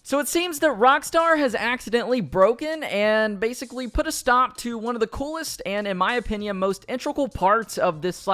So it seems that Rockstar has accidentally broken and basically put a stop to one of the coolest and, in my opinion, most integral parts of this,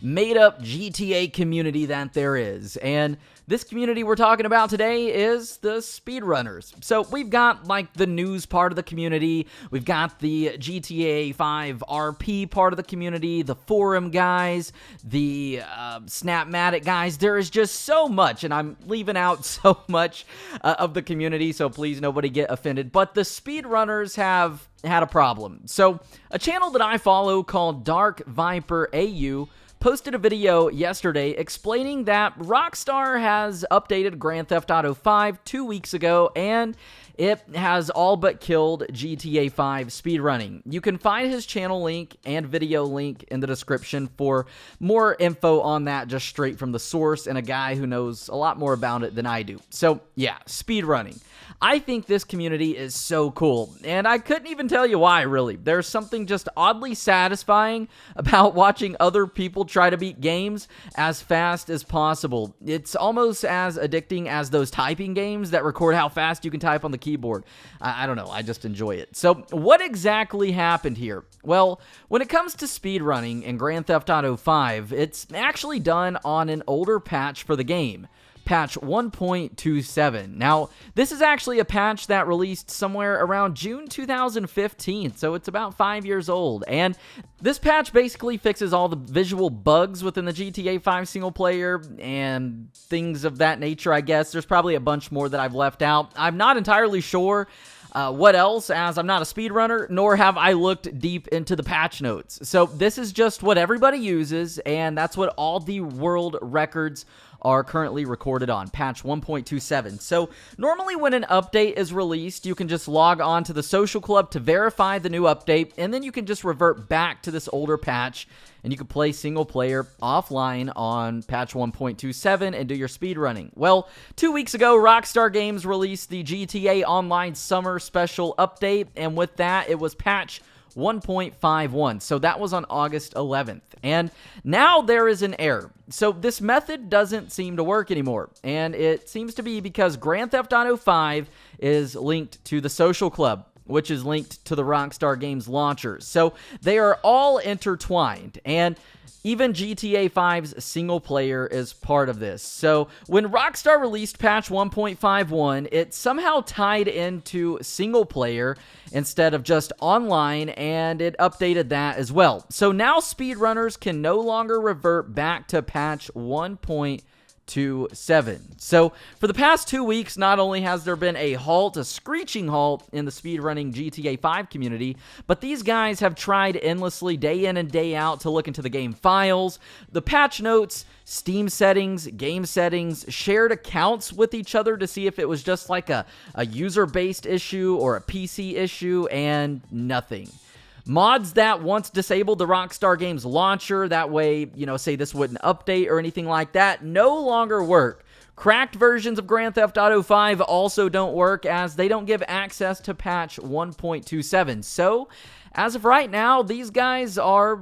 made-up GTA community that there is. And this community we're talking about today is the speedrunners. So we've got, the news part of the community, we've got the GTA 5 RP part of the community, the forum guys, the Snapmatic guys. There is just so much, and I'm leaving out so much of the community, so please nobody get offended. But the speedrunners have had a problem. So a channel that I follow called DarkViperAU posted a video yesterday explaining that Rockstar has updated Grand Theft Auto 5 2 weeks ago, and it has all but killed GTA 5 speedrunning. You can find his channel link and video link in the description for more info on that, just straight from the source and a guy who knows a lot more about it than I do. So yeah, speedrunning. I think this community is so cool, and I couldn't even tell you why, really. There's something just oddly satisfying about watching other people try to beat games as fast as possible. It's almost as addicting as those typing games that record how fast you can type on the keyboard. I don't know, I just enjoy it. So what exactly happened here? Well, when it comes to speedrunning in Grand Theft Auto 5, it's actually done on an older patch for the game. Patch 1.27. Now, this is actually a patch that released somewhere around June 2015, so it's about 5 years old. And this patch basically fixes all the visual bugs within the GTA 5 single player and things of that nature, I guess. There's probably a bunch more that I've left out. I'm not entirely sure what else, as I'm not a speedrunner, nor have I looked deep into the patch notes. So this is just what everybody uses, and that's what all the world records are currently recorded on, patch 1.27. So normally when an update is released, you can just log on to the social club to verify the new update, and then you can just revert back to this older patch, and you can play single player offline on patch 1.27 and do your speedrunning. Well, 2 weeks ago, Rockstar Games released the GTA Online Summer Special Update, and with that, it was patch 1.51. So that was on August 11th. And now there is an error. So this method doesn't seem to work anymore. And it seems to be because Grand Theft Auto 5 is linked to the social club, which is linked to the Rockstar Games launcher. So they are all intertwined. And even GTA 5's single player is part of this. So when Rockstar released patch 1.51, it somehow tied into single player instead of just online, and it updated that as well. So now speedrunners can no longer revert back to patch 1.27. So for the past 2 weeks, not only has there been a halt, a screeching halt in the speedrunning GTA 5 community, but these guys have tried endlessly day in and day out to look into the game files, the patch notes, Steam settings, game settings, shared accounts with each other to see if it was just like a user-based issue or a PC issue, and nothing. Mods that once disabled the Rockstar Games launcher, that way, say this wouldn't update or anything like that, no longer work. Cracked versions of Grand Theft Auto 5 also don't work, as they don't give access to patch 1.27. So, as of right now, these guys are,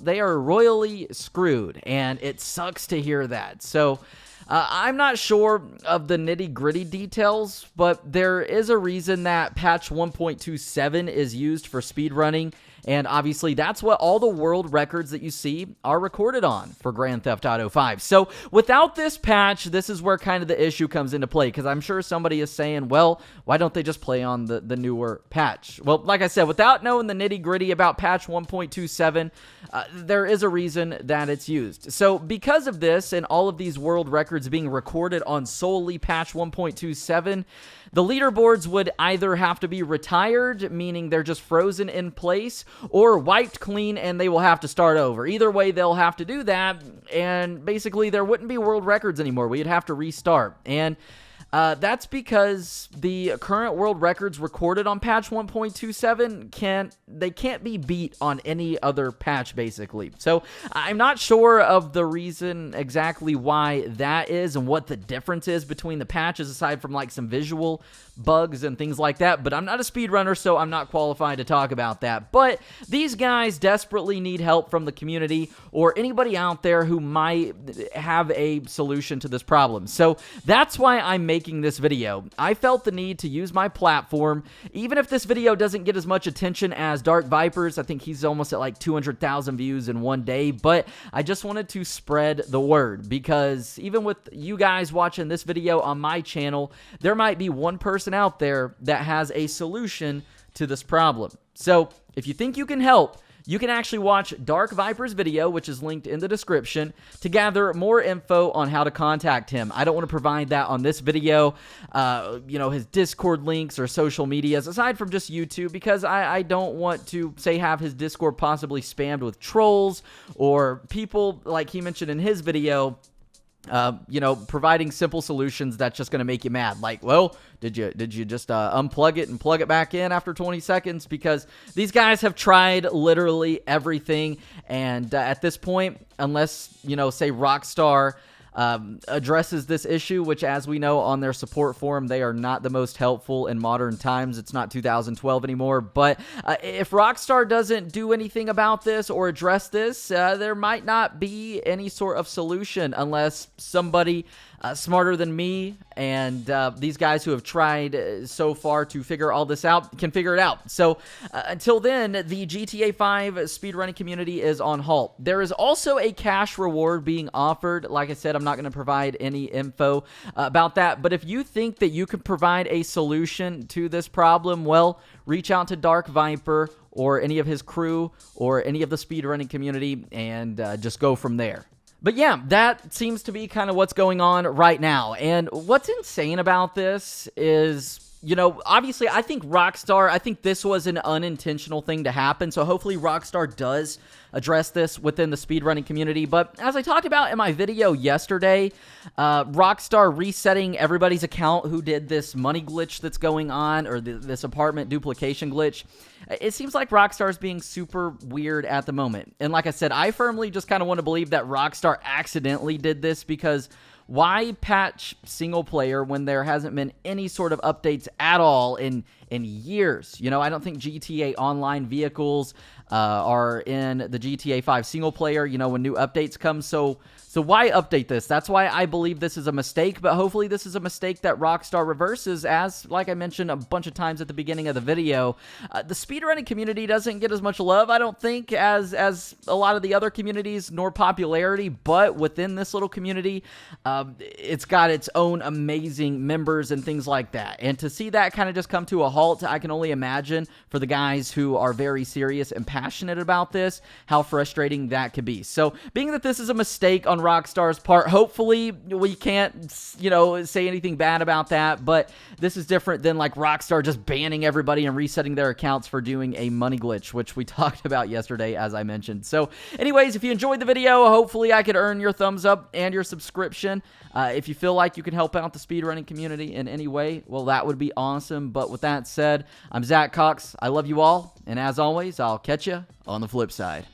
they are royally screwed, and it sucks to hear that. So, I'm not sure of the nitty-gritty details, but there is a reason that patch 1.27 is used for speedrunning, and obviously that's what all the world records that you see are recorded on for Grand Theft Auto 5. So without this patch, this is where kind of the issue comes into play, because I'm sure somebody is saying, well, why don't they just play on the newer patch? Well, like I said, without knowing the nitty-gritty about patch 1.27, there is a reason that it's used. So because of this and all of these world records being recorded on solely patch 1.27, the leaderboards would either have to be retired, meaning they're just frozen in place, or wiped clean and they will have to start over. Either way, they'll have to do that, and basically there wouldn't be world records anymore. We'd have to restart. And that's because the current world records recorded on patch 1.27 can't be beat on any other patch, basically. So I'm not sure of the reason exactly why that is and what the difference is between the patches, aside from some visual bugs and things like that, but I'm not a speedrunner, so I'm not qualified to talk about that. But these guys desperately need help from the community or anybody out there who might have a solution to this problem. So that's why I made making this video. I felt the need to use my platform, even if this video doesn't get as much attention as Dark Viper's. I think he's almost at like 200,000 views in one day, but I just wanted to spread the word, because even with you guys watching this video on my channel, there might be one person out there that has a solution to this problem. So if you think you can help, you can actually watch Dark Viper's video, which is linked in the description, to gather more info on how to contact him. I don't want to provide that on this video, his Discord links or social medias, aside from just YouTube, because I don't want to, say, have his Discord possibly spammed with trolls or people, like he mentioned in his video, providing simple solutions that's just going to make you mad. Like, well, did you just unplug it and plug it back in after 20 seconds? Because these guys have tried literally everything, and at this point, unless, say Rockstar addresses this issue, which, as we know on their support forum, they are not the most helpful in modern times. It's not 2012 anymore. But if Rockstar doesn't do anything about this or address this, there might not be any sort of solution unless somebody smarter than me and these guys who have tried so far to figure all this out can figure it out. So until then, the GTA 5 speedrunning community is on halt. There is also a cash reward being offered. Like I said, I'm not going to provide any info about that, but if you think that you can provide a solution to this problem, well, reach out to Dark Viper or any of his crew or any of the speedrunning community and just go from there. But yeah, that seems to be kind of what's going on right now. And what's insane about this is, obviously I think this was an unintentional thing to happen. So hopefully Rockstar does address this within the speedrunning community. But as I talked about in my video yesterday, Rockstar resetting everybody's account who did this money glitch that's going on, or this apartment duplication glitch, it seems like Rockstar is being super weird at the moment. And like I said, I firmly just kind of want to believe that Rockstar accidentally did this, because why patch single player when there hasn't been any sort of updates at all in years? I don't think GTA Online vehicles are in the GTA 5 single player, when new updates come. So why update this? That's why I believe this is a mistake, but hopefully this is a mistake that Rockstar reverses, as, like I mentioned a bunch of times at the beginning of the video, the speedrunning community doesn't get as much love, I don't think, as a lot of the other communities, nor popularity, but within this little community, it's got its own amazing members and things like that. And to see that kind of just come to a halt, I can only imagine for the guys who are very serious and passionate about this, how frustrating that could be. So, being that this is a mistake on Rockstar's part, hopefully we can't, say anything bad about that, but this is different than like Rockstar just banning everybody and resetting their accounts for doing a money glitch, which we talked about yesterday, as I mentioned. So anyways, if you enjoyed the video, hopefully I could earn your thumbs up and your subscription. If you feel like you can help out the speedrunning community in any way, well, that would be awesome. But with that said, I'm Zach Cox. I love you all, and as always, I'll catch you on the flip side.